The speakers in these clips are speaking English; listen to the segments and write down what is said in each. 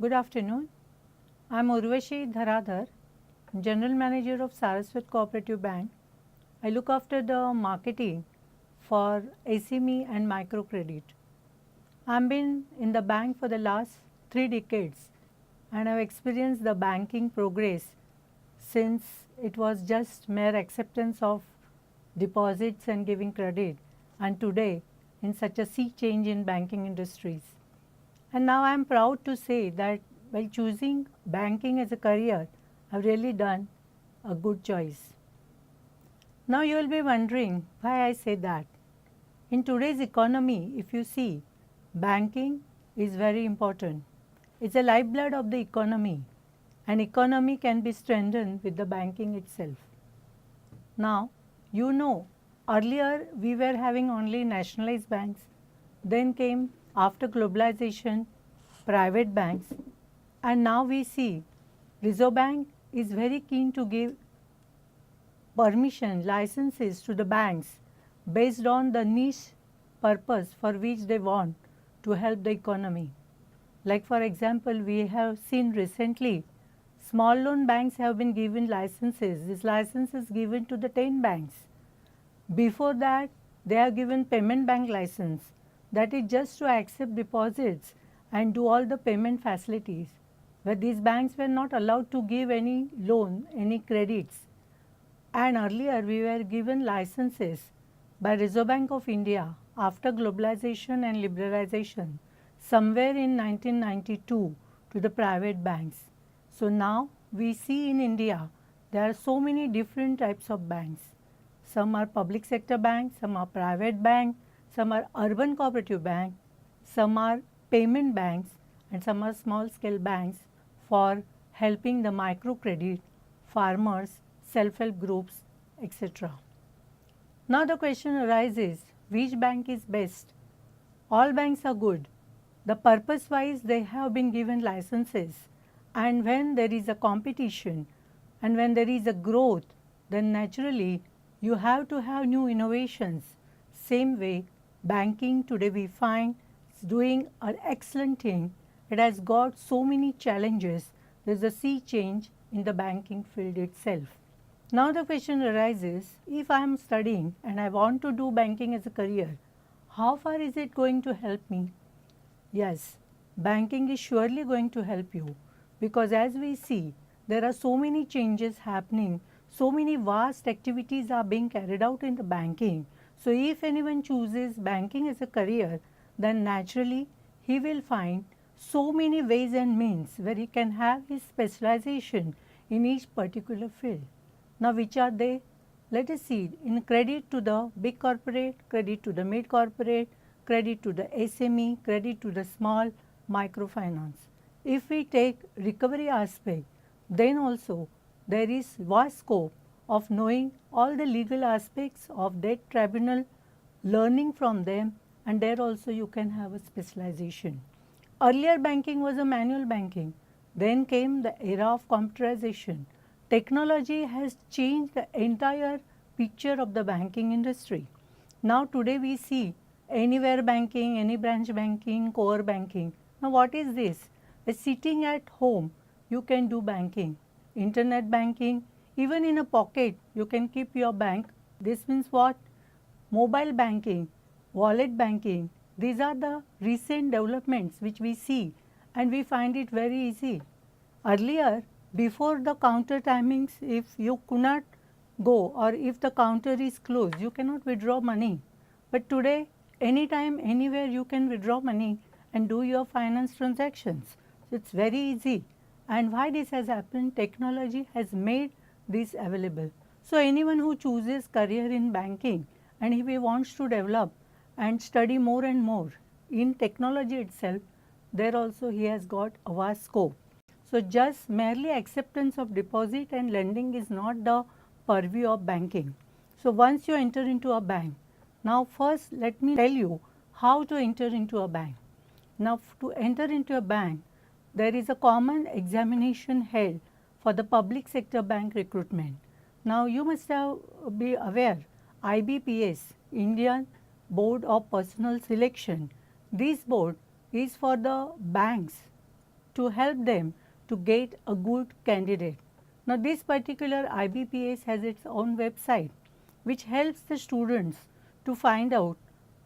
Good afternoon. I am Urvashi Dharadhar, General Manager of Saraswat Cooperative Bank. I look after the marketing for SME and microcredit. I have been in the bank for the last 3 decades and I have experienced the banking progress since it was just mere acceptance of deposits and giving credit, and today in such a sea change in banking industries. And now I am proud to say that by choosing banking as a career, I have really done a good choice. Now you will be wondering why I say that. In today's economy, if you see, banking is very important. It's the lifeblood of the economy. An economy can be strengthened with the banking itself. Now, you know, earlier we were having only nationalized banks, then came after globalization private banks, and now we see Reserve Bank is very keen to give permission licenses to the banks based on the niche purpose for which they want to help the economy. Like for example, we have seen recently small loan banks have been given licenses. This license is given to the 10 banks. Before that, they have given payment bank license, that is just to accept deposits and do all the payment facilities, where these banks were not allowed to give any loan, any credits. And earlier we were given licenses by Reserve Bank of India after globalization and liberalization somewhere in 1992 to the private banks. So now we see in India there are so many different types of banks. Some are public sector banks, some are private bank, some are urban cooperative bank, some are payment banks, and some are small scale banks for helping the microcredit, farmers, self-help groups, etc. Now the question arises, which bank is best? All banks are good. The purpose wise they have been given licenses, and when there is a competition and when there is a growth, then naturally you have to have new innovations. Same way banking today we find is doing an excellent thing. It has got so many challenges. There is a sea change in the banking field itself. Now the question arises, if I am studying and I want to do banking as a career, how far is it going to help me? Yes, banking is surely going to help you, because as we see, there are so many changes happening, so many vast activities are being carried out in the banking. So if anyone chooses banking as a career, then naturally he will find so many ways and means where he can have his specialization in each particular field. Now which are they? Let us see. In credit to the big corporate, credit to the mid corporate, credit to the SME, credit to the small microfinance. If we take recovery aspect, then also there is vast scope of knowing all the legal aspects of debt tribunal, learning from them, and there also you can have a specialization. Earlier banking was a manual banking, then came the era of computerization. Technology has changed the entire picture of the banking industry. Now today we see anywhere banking, any branch banking, core banking. Now what is this? Sitting at home you can do banking, internet banking, even in a pocket you can keep your bank. This means what? Mobile banking, wallet banking, these are the recent developments which we see and we find it very easy. Earlier, before the counter timings, if you could not go or if the counter is closed, you cannot withdraw money. But today, anytime, anywhere you can withdraw money and do your finance transactions. So it's very easy. And why this has happened? Technology has made this available. So anyone who chooses career in banking and if he wants to develop and study more and more in technology itself, there also he has got a vast scope. So just merely acceptance of deposit and lending is not the purview of banking. So once you enter into a bank, now first let me tell you how to enter into a bank. Now to enter into a bank, there is a common examination held for the public sector bank recruitment. Now you must have be aware, IBPS, Indian Board of Personnel Selection, this board is for the banks to help them to get a good candidate. Now, this particular IBPS has its own website which helps the students to find out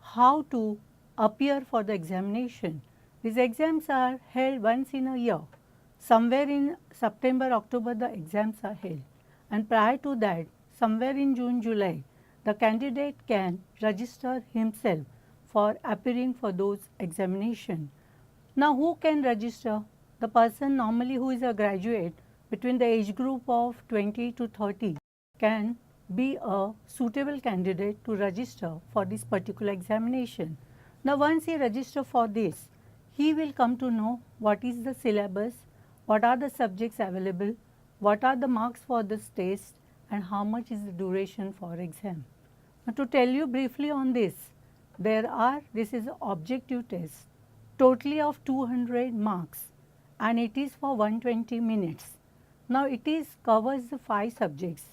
how to appear for the examination. These exams are held once in a year. Somewhere in September, October the exams are held, and prior to that somewhere in June, July the candidate can register himself for appearing for those examinations. Now, who can register? The person normally who is a graduate between the age group of 20 to 30 can be a suitable candidate to register for this particular examination. Now, once he registers for this, he will come to know what is the syllabus, what are the subjects available, what are the marks for this test, and how much is the duration for exam. Now, to tell you briefly on this, this is an objective test totally of 200 marks and it is for 120 minutes. Now, it covers the 5 subjects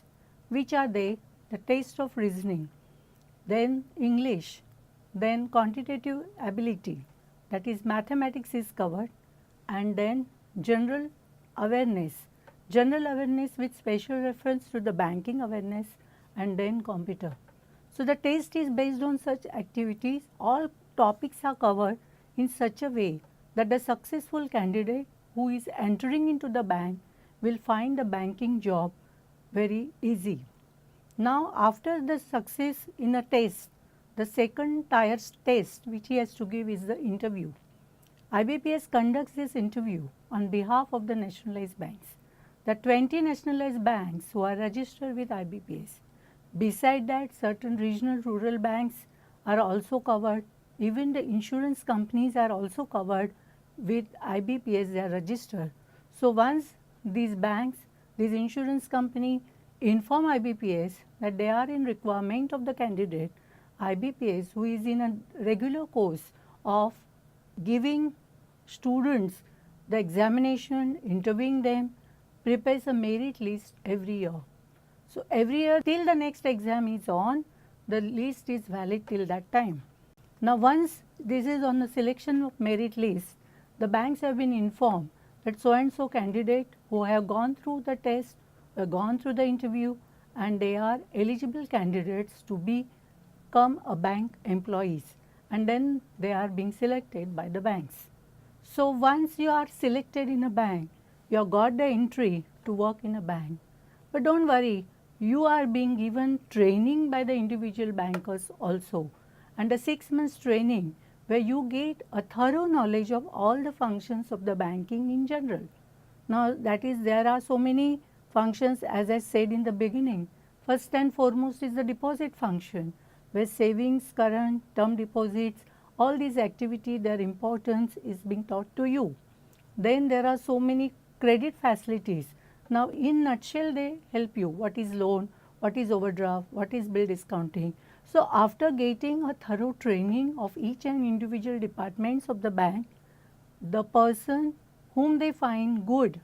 which are they: the test of reasoning, then English, then quantitative ability, that is mathematics is covered, and then general awareness with special reference to the banking awareness, and then computer. So, the test is based on such activities. All topics are covered in such a way that the successful candidate who is entering into the bank will find the banking job very easy. Now, after the success in a test, the second tier test which he has to give is the interview. IBPS conducts this interview on behalf of the nationalized banks. The 20 nationalized banks who are registered with IBPS. Beside that, certain regional rural banks are also covered. Even the insurance companies are also covered with IBPS, they are registered. So, once these banks, these insurance company inform IBPS that they are in requirement of the candidate, IBPS who is in a regular course of giving students the examination, interviewing them, prepares a merit list every year. So, every year till the next exam is on, the list is valid till that time. Now, once this is on the selection of merit list, the banks have been informed that so and so candidate who have gone through the test, gone through the interview, and they are eligible candidates to become a bank employees, and then they are being selected by the banks. So, once you are selected in a bank, you have got the entry to work in a bank. But do not worry, you are being given training by the individual bankers also, and a 6 months training where you get a thorough knowledge of all the functions of the banking in general. Now, that is, there are so many functions as I said in the beginning. First and foremost is the deposit function, where savings, current, term deposits, all these activities, their importance is being taught to you. Then there are so many credit facilities. Now, in nutshell, they help you what is loan, what is overdraft, what is bill discounting. So, after getting a thorough training of each and individual departments of the bank, the person whom they find good,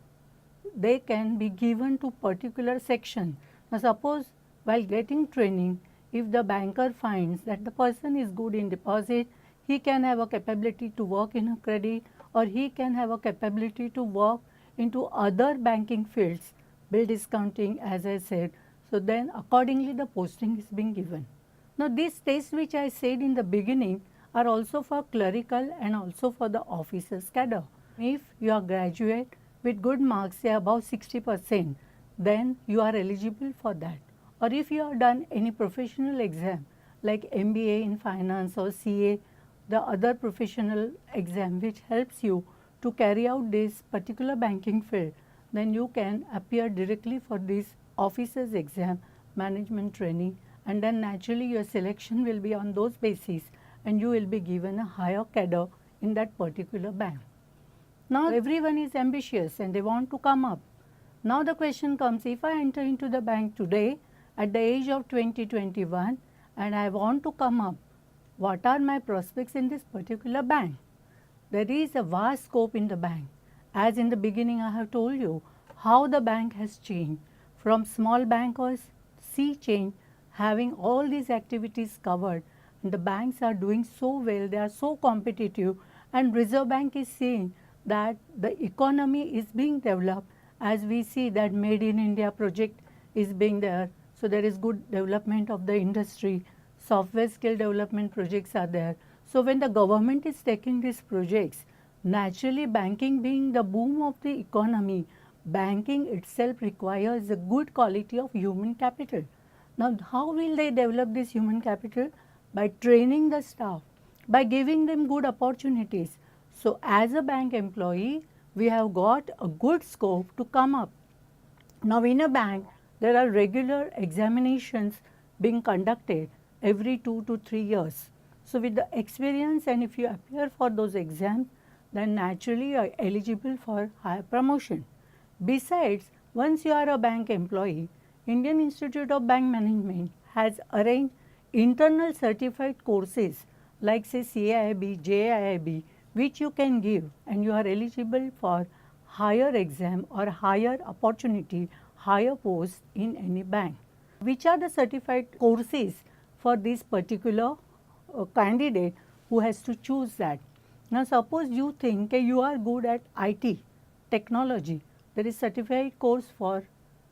they can be given to particular section. Now, suppose while getting training, if the banker finds that the person is good in deposit, he can have a capability to work in a credit, or he can have a capability to work into other banking fields, bill discounting as I said. So, then accordingly the posting is being given. Now, these tests which I said in the beginning are also for clerical and also for the officers cadre. If you are graduate with good marks, say above 60%, then you are eligible for that. Or if you have done any professional exam like MBA in finance or CA, the other professional exam which helps you to carry out this particular banking field, then you can appear directly for this officers exam, management training, and then naturally your selection will be on those basis and you will be given a higher cadre in that particular bank. Now, everyone is ambitious and they want to come up. Now, the question comes, if I enter into the bank today at the age of 2021 and I want to come up, what are my prospects in this particular bank? There is a vast scope in the bank. As in the beginning I have told you how the bank has changed from small bankers, sea change, having all these activities covered, and the banks are doing so well, they are so competitive, and Reserve Bank is seeing that the economy is being developed, as we see that Made in India project is being there. So there is good development of the industry, software skill development projects are there. So when the government is taking these projects, naturally banking being the boom of the economy, banking itself requires a good quality of human capital. Now, how will they develop this human capital? By training the staff, by giving them good opportunities. So, as a bank employee, we have got a good scope to come up. Now, in a bank, there are regular examinations being conducted every 2 to 3 years. So, with the experience and if you appear for those exams, then naturally you are eligible for higher promotion. Besides, once you are a bank employee, Indian Institute of Bank Management has arranged internal certified courses like say CIIB, JIIB, which you can give and you are eligible for higher exam or higher opportunity, higher post in any bank. Which are the certified courses for this particular candidate who has to choose that? Now, suppose you think you are good at IT, technology, there is certified course for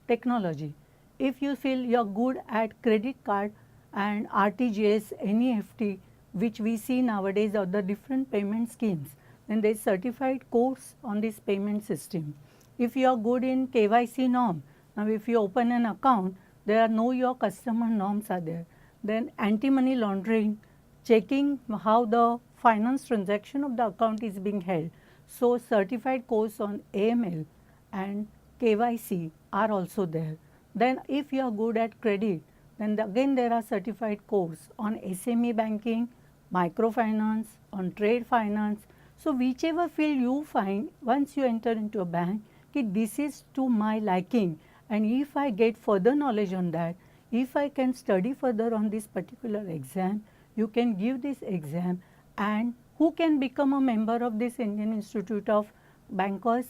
technology. If you feel you are good at credit card and RTGS, NEFT, which we see nowadays are the different payment schemes, then there is certified course on this payment system. If you are good in KYC norm, now if you open an account, there are know your customer norms are there. Then anti-money laundering, checking how the finance transaction of the account is being held. So, certified course on AML and KYC are also there. Then if you are good at credit, then again there are certified course on SME banking, microfinance, on trade finance. So, whichever field you find, once you enter into a bank, this is to my liking, and if I get further knowledge on that, if I can study further on this particular exam, you can give this exam, and who can become a member of this Indian Institute of Bankers?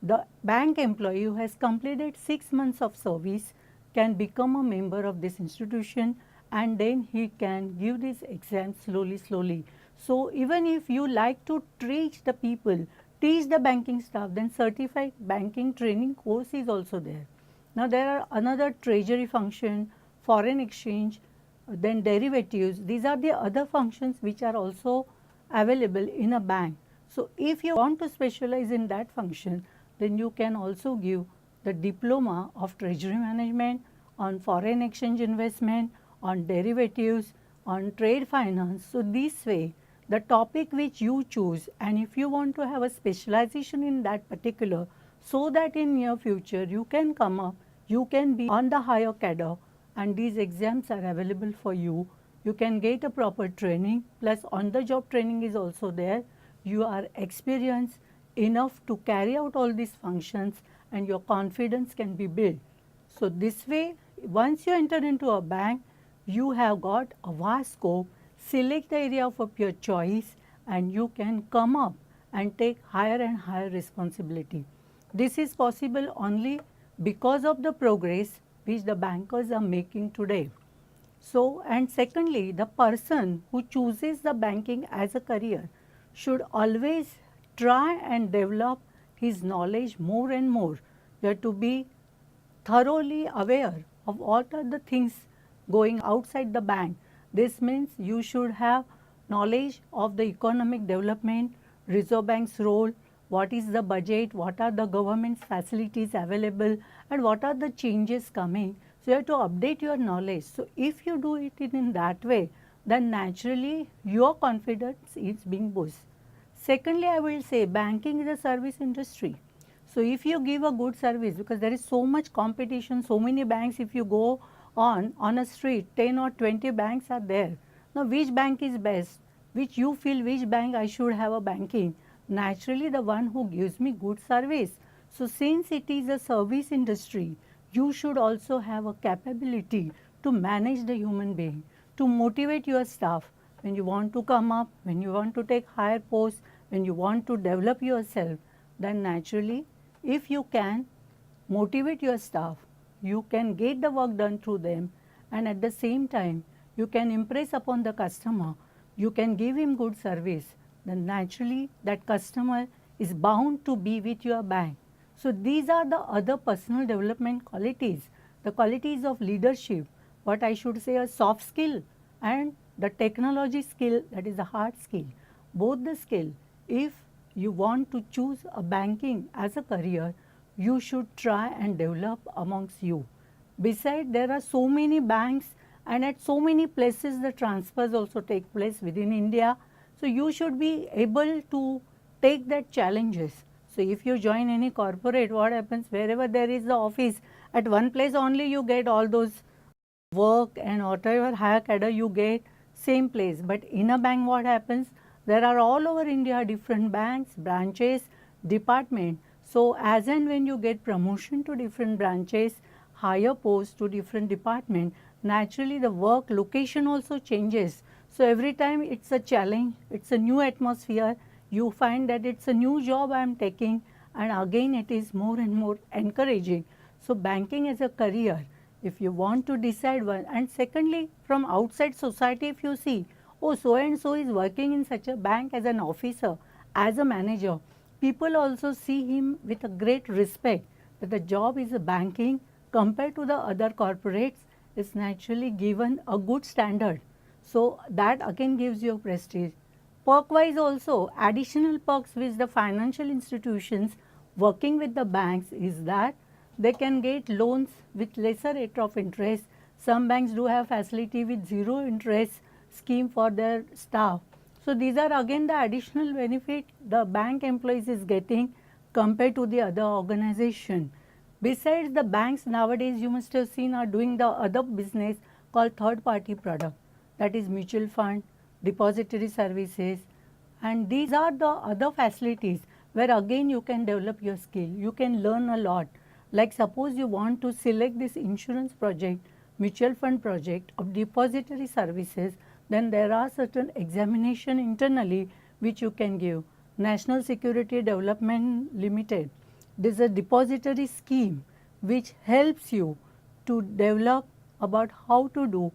The bank employee who has completed 6 months of service can become a member of this institution, and then he can give this exam slowly. So, even if you like to teach the people, teach the banking staff, then certified banking training course is also there. Now, there are another treasury function, foreign exchange, then derivatives. These are the other functions which are also available in a bank. So, if you want to specialize in that function, then you can also give the diploma of treasury management on foreign exchange investment, on derivatives, on trade finance. So, this way the topic which you choose, and if you want to have a specialization in that particular, so that in near future you can come up, you can be on the higher cadre, and these exams are available for you. You can get a proper training, plus on the job training is also there. You are experienced enough to carry out all these functions, and your confidence can be built. So, this way once you enter into a bank, you have got a vast scope, select the area of your choice, and you can come up and take higher and higher responsibility. This is possible only because of the progress which the bankers are making today. So, and secondly, the person who chooses the banking as a career should always try and develop his knowledge more and more. You have to be thoroughly aware of what are the things going outside the bank. This means you should have knowledge of the economic development, Reserve Bank's role, what is the budget, what are the government's facilities available, and what are the changes coming. So, you have to update your knowledge. So, if you do it in that way, then naturally your confidence is being boosted. Secondly, I will say banking is a service industry. So, if you give a good service, because there is so much competition, so many banks, if you go on a street, 10 or 20 banks are there. Now, which bank is best? Which you feel which bank I should have a banking? Naturally, the one who gives me good service. So, since it is a service industry, you should also have a capability to manage the human being, to motivate your staff when you want to come up, when you want to take higher posts, when you want to develop yourself, then naturally if you can motivate your staff, you can get the work done through them, and at the same time you can impress upon the customer, you can give him good service, then naturally that customer is bound to be with your bank. So these are the other personal development qualities, the qualities of leadership, what I should say a soft skill and the technology skill, that is a hard skill. Both the skill, if you want to choose a banking as a career, you should try and develop amongst you. Besides, there are so many banks and at so many places the transfers also take place within India. So you should be able to take that challenges. So if you join any corporate, what happens wherever there is the office, at one place only you get all those work and whatever higher cadre you get same place. But in a bank what happens, there are all over India different banks, branches, department. So as and when you get promotion to different branches, higher post to different department, naturally the work location also changes. So every time it's a challenge, it's a new atmosphere, you find that it's a new job I am taking, and again it is more and more encouraging. So banking as a career, if you want to decide one, and secondly from outside society if you see, oh so and so is working in such a bank as an officer, as a manager, people also see him with a great respect, that the job is a banking compared to the other corporates is naturally given a good standard. So that again gives you prestige. Perk wise also, additional perks with the financial institutions working with the banks is that they can get loans with lesser rate of interest. Some banks do have facility with zero interest scheme for their staff. So these are again the additional benefit the bank employees is getting compared to the other organization. Besides the banks nowadays you must have seen are doing the other business called third party product, that is mutual fund, depository services, and these are the other facilities where again you can develop your skill, you can learn a lot. Like suppose you want to select this insurance project, mutual fund project of depository services, then there are certain examination internally which you can give. National Security Development Limited, this is a depository scheme which helps you to develop about how to do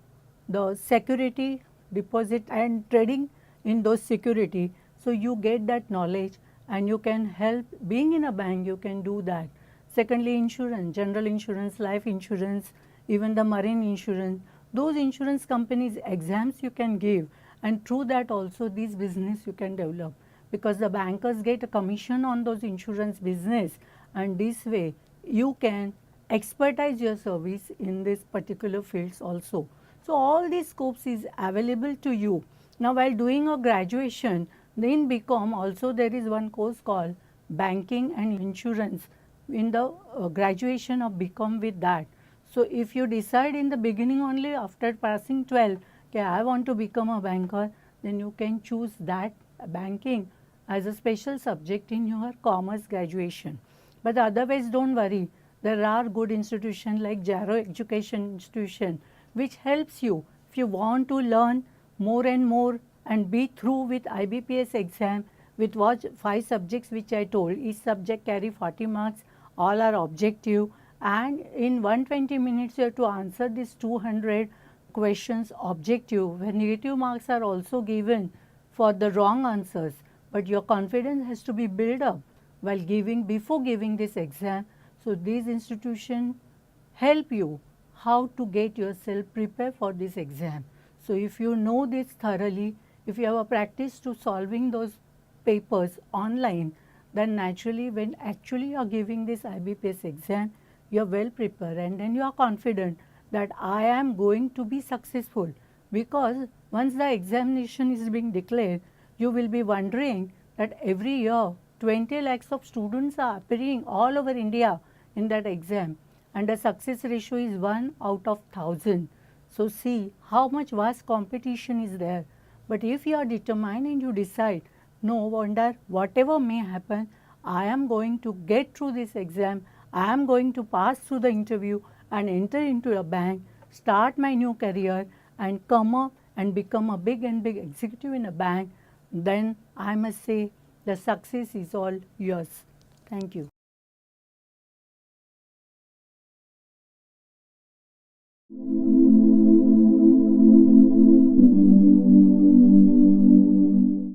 the security deposit and trading in those security. So you get that knowledge and you can help, being in a bank you can do that. Secondly, insurance, general insurance, life insurance, even the marine insurance, those insurance companies exams you can give, and through that also this business you can develop, because the bankers get a commission on those insurance business, and this way you can expertise your service in this particular fields also. So all these scopes is available to you. Now while doing a graduation, in BCom also there is one course called banking and insurance in the graduation of BCom with that. So if you decide in the beginning only after passing 12, okay, I want to become a banker, then you can choose that banking as a special subject in your commerce graduation. But otherwise don't worry, there are good institutions like Jaro Education Institution which helps you if you want to learn more and more and be through with IBPS exam with what 5 subjects which I told. Each subject carry 40 marks, all are objective, and in 120 minutes you have to answer these 200 questions objective, where negative marks are also given for the wrong answers, but your confidence has to be built up while giving, before giving this exam. So these institutions help you how to get yourself prepared for this exam. So if you know this thoroughly, if you have a practice to solving those papers online, then naturally when actually you are giving this IBPS exam, you are well prepared, and then you are confident that I am going to be successful, because once the examination is being declared, you will be wondering that every year 20 lakhs of students are appearing all over India in that exam, and the success ratio is 1 out of 1000. So see how much vast competition is there. But if you are determined and you decide, no wonder whatever may happen, I am going to get through this exam, I am going to pass through the interview and enter into a bank, start my new career and come up and become a big executive in a bank, then I must say the success is all yours. Thank you.